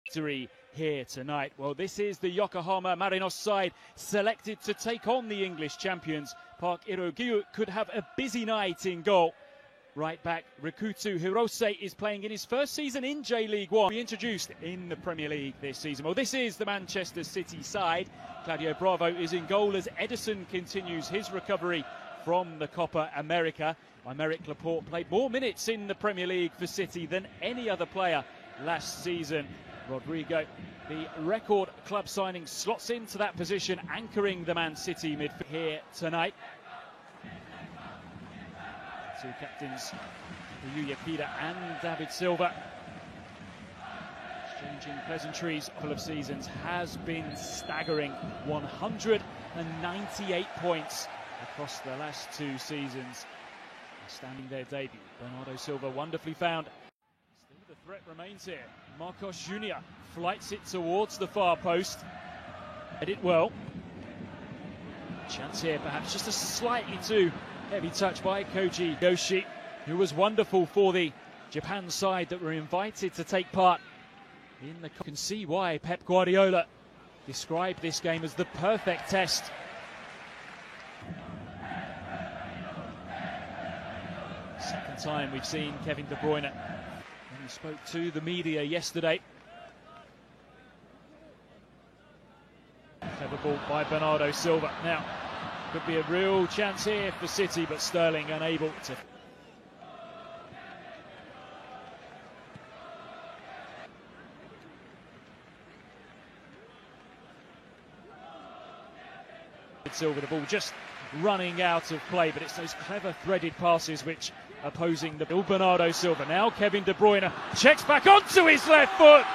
victory here tonight. Well, this is the Yokohama Marinos side selected to take on the English champions. Park Iro-Gyu could have a busy night in goal. Right back Rikuto Hirose is playing in his first season in J-League 1. Introduced in the Premier League this season. Well, this is the Manchester City side. Claudio Bravo is in goal as Ederson continues his recovery from the Copa America. Aymeric Laporte played more minutes in the Premier League for City than any other player last season. Rodrigo, the record club signing, slots into that position, anchoring the Man City midfield here tonight. Two captains, Yuya Kida and David Silva, exchanging pleasantries. A couple of seasons has been staggering. 198 points across the last two seasons. Standing their debut, Bernardo Silva wonderfully found. Still the threat remains here. Marcos Junior flights it towards the far post. Did it well. Chance here, perhaps just a slightly too heavy touch by Koji Yoshi, who was wonderful for the Japan side that were invited to take part in the. You can see why Pep Guardiola described this game as the perfect test. Second time we've seen Kevin De Bruyne when he spoke to the media yesterday. Clever ball by Bernardo Silva. Now, could be a real chance here for City, but Sterling unable to. Silva, the ball just running out of play, but it's those clever threaded passes which opposing the Bernardo Silva. Now Kevin De Bruyne checks back onto his left foot,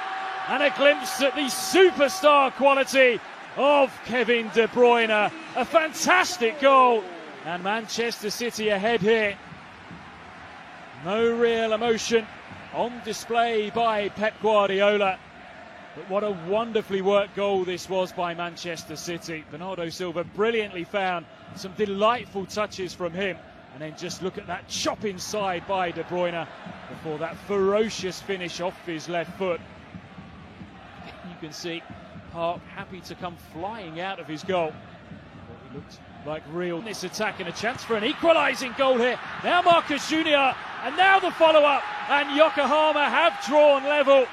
and a glimpse at the superstar quality of Kevin De Bruyne. A fantastic goal, and Manchester City ahead here. No real emotion on display by Pep Guardiola, but what a wonderfully worked goal this was by Manchester City. Bernardo Silva brilliantly found, some delightful touches from him, and then just look at that chop inside by De Bruyne before that ferocious finish off his left foot. You can see Park happy to come flying out of his goal. He looked like real. This attack and a chance for an equalising goal here. Now Marcus Junior, and now the follow-up, and Yokohama have drawn level.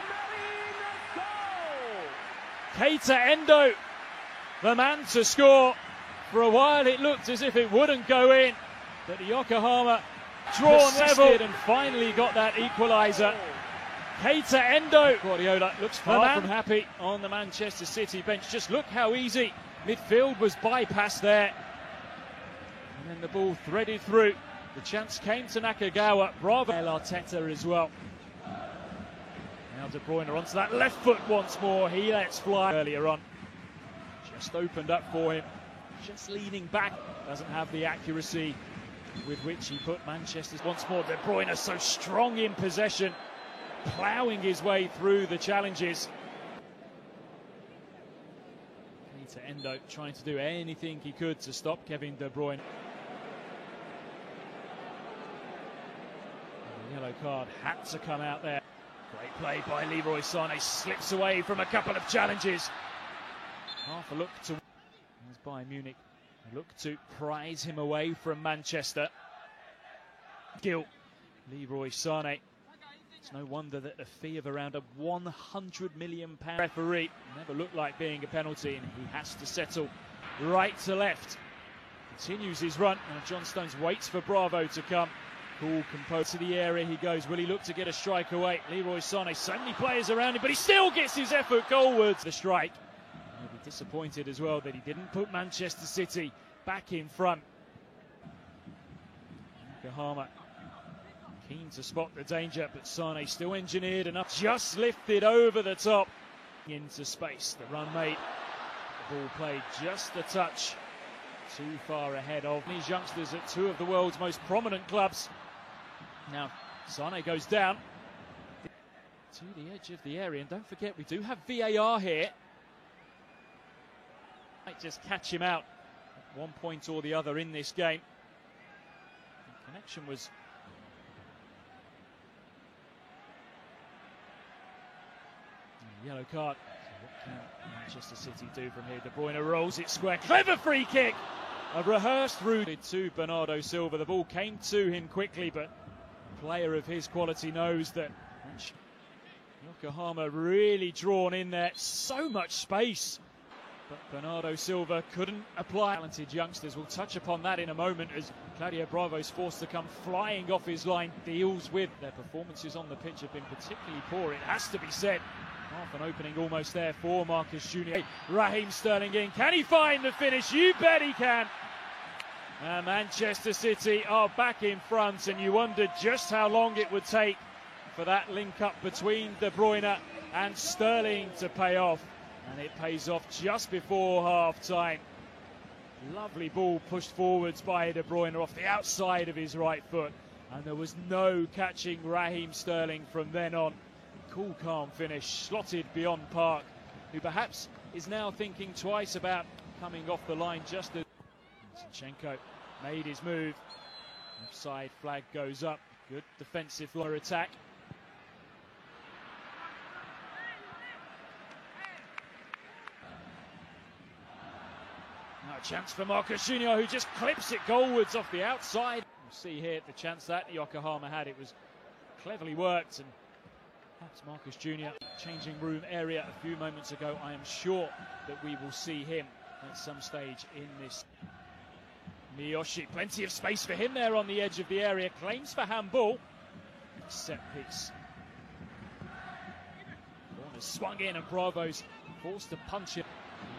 Keita Endo, the man to score. For a while it looked as if it wouldn't go in, but Yokohama drawn level and finally got that equaliser. Keita Endo. Guardiola looks far from happy on the Manchester City bench. Just look how easy midfield was bypassed there. And then the ball threaded through. The chance came to Nakagawa. Bravo. Arteta as well. Now De Bruyne onto that left foot once more. He lets fly earlier on. Just opened up for him. Just leaning back. Doesn't have the accuracy with which he put Manchester. Once more, De Bruyne so strong in possession, ploughing his way through the challenges. Keita Endo trying to do anything he could to stop Kevin De Bruyne. And the yellow card had to come out there. Great play by Leroy Sané, slips away from a couple of challenges. Half a look to as Bayern Munich look to prize him away from Manchester. Gil, Leroy Sané. It's no wonder that a fee of around a £100 million referee never looked like being a penalty, and he has to settle right to left. Continues his run, and John Stones waits for Bravo to come. Cool, composed to the area he goes. Will he look to get a strike away? Leroy Sané, so many players around him, but he still gets his effort goalwards. The strike. He'll be disappointed as well that he didn't put Manchester City back in front. Yokohama keen to spot the danger, but Sané still engineered enough. Just lifted over the top into space. The run made. The ball played just a touch too far ahead of these youngsters at two of the world's most prominent clubs. Now Sané goes down to the edge of the area, and don't forget we do have VAR here. Might just catch him out at one point or the other in this game. The connection was Yellow card. So what can Manchester City do from here? De Bruyne rolls it square. Clever free kick. A rehearsed route to Bernardo Silva. The ball came to him quickly, but a player of his quality knows that Yokohama really drawn in there. So much space. But Bernardo Silva couldn't apply. Talented youngsters, we'll touch upon that in a moment as Claudio Bravo is forced to come flying off his line. Deals with their performances on the pitch have been particularly poor, it has to be said. Half an opening almost there for Marcus Junior. Raheem Sterling in. Can he find the finish? You bet he can. And Manchester City are back in front, and you wondered just how long it would take for that link up between De Bruyne and Sterling to pay off. And it pays off just before half-time. Lovely ball pushed forwards by De Bruyne off the outside of his right foot. And there was no catching Raheem Sterling from then on. Cool, calm finish, slotted beyond Park, who perhaps is now thinking twice about coming off the line just as Zinchenko made his move. Offside flag goes up. Good defensive floor attack. Now a chance for Marcus Junior, who just clips it goalwards off the outside. You see here the chance that Yokohama had. It was cleverly worked, and perhaps Marcus Junior changing room area a few moments ago. I am sure that we will see him at some stage in this. Miyoshi, plenty of space for him there on the edge of the area. Claims for handball. Set piece. Corner's swung in and Bravo's forced to punch it.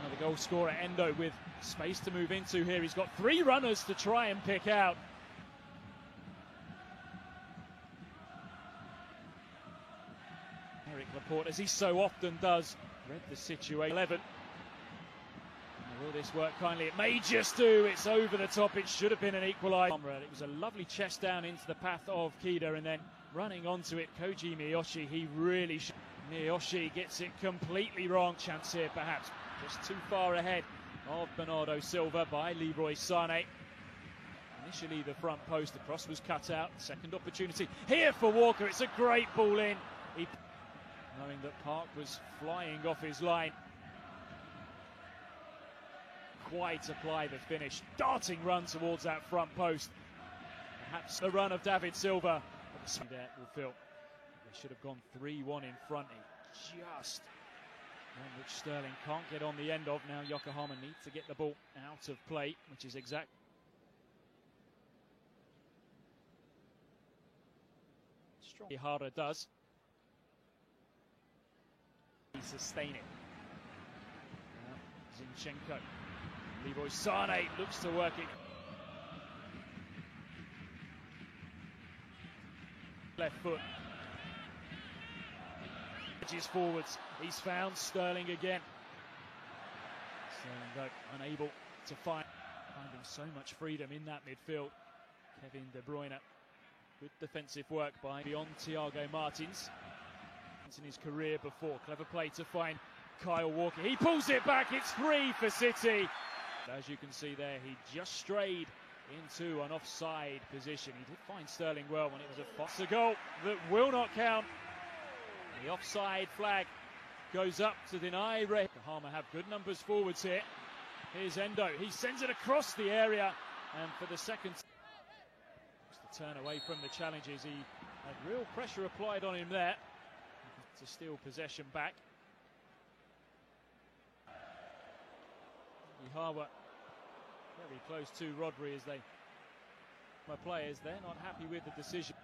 Now the goal scorer Endo with space to move into here. He's got three runners to try and pick out. Eric Laporte, as he so often does, read the situation. 11. Will this work kindly? It may just do. It's over the top. It should have been an equaliser. It was a lovely chest down into the path of Kida, and then running onto it, Koji Miyoshi. He really should. Miyoshi gets it completely wrong. Chance here, perhaps just too far ahead of Bernardo Silva by Leroy Sané. Initially, the front post, the cross was cut out. Second opportunity here for Walker. It's a great ball in. Knowing that Park was flying off his line. Quite apply the finish. Darting run towards that front post. Perhaps the run of David Silva. There will feel they should have gone 3-1 in front. Just one which Sterling can't get on the end of. Now Yokohama need to get the ball out of play, which is exact. Strong. Ihara does. Sustain it. Zinchenko. Leroy Sané looks to work it. Left foot. Edges forwards. He's found Sterling again. Sterling though unable to finding so much freedom in that midfield. Kevin De Bruyne. Good defensive work by beyond Thiago Martins. In his career before. Clever play to find Kyle Walker. He pulls it back. It's 3 for City. As you can see there, he just strayed into an offside position. He did find Sterling well when it was a Foster goal that will not count. The offside flag goes up to deny Yokohama have good numbers forwards here. Here's Endo. He sends it across the area, and for the second to turn away from the challenges, he had real pressure applied on him there to steal possession back. Ihawa very close to Rodri as my players, they're not happy with the decision.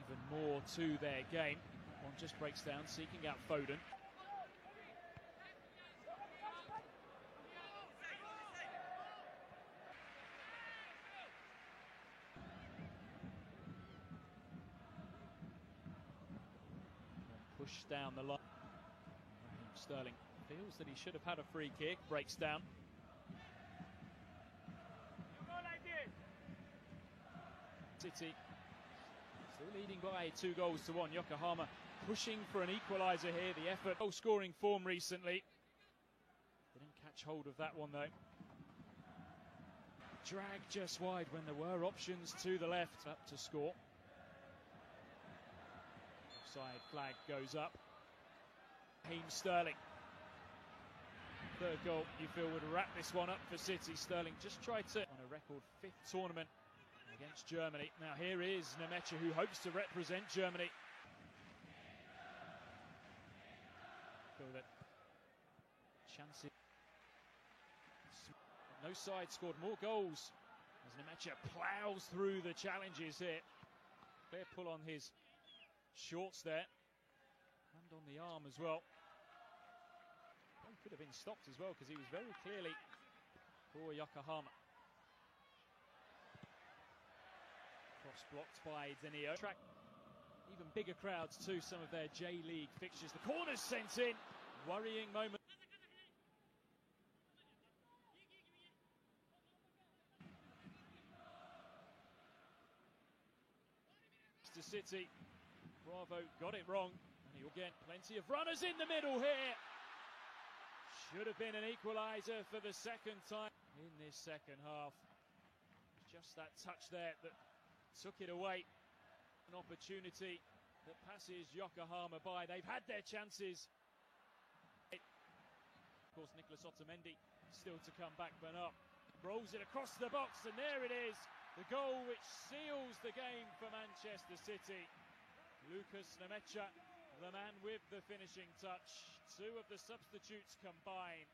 Even more to their game. One just breaks down, seeking out Foden. Push down the line. Sterling feels that he should have had a free kick, breaks down. City still leading by 2-1. Yokohama pushing for an equaliser here. The effort, goal scoring form recently. Didn't catch hold of that one though. Drag just wide when there were options to the left up to score. Offside flag goes up. Raheem Sterling. Third goal, you feel, would wrap this one up for City. Sterling just tried to on a record 5th tournament against Germany. Now here is Nmecha, who hopes to represent Germany. Feel that chances. No side scored more goals as Nmecha ploughs through the challenges here. Clear pull on his shorts there, and on the arm as well. He could have been stopped as well because he was very clearly for Yokohama. Cross blocked by Denio. Track even bigger crowds to some of their J-League fixtures. The corner's sent in. Worrying moment. To City. Bravo got it wrong, and he'll get plenty of runners in the middle here. Should have been an equaliser for the second time in this second half. Just that touch there that took it away. An opportunity that passes Yokohama by. They've had their chances. Of course, Nicolas Otamendi still to come back. Bernard rolls it across the box, and there it is. The goal which seals the game for Manchester City. Lucas Nmecha, the man with the finishing touch. Two of the substitutes combine.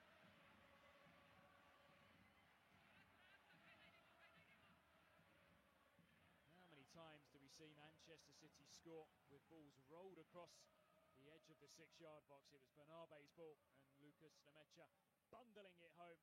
How many times do we see Manchester City score with balls rolled across the edge of the 6-yard box? It was Bernabe's ball, and Lucas Nmecha bundling it home.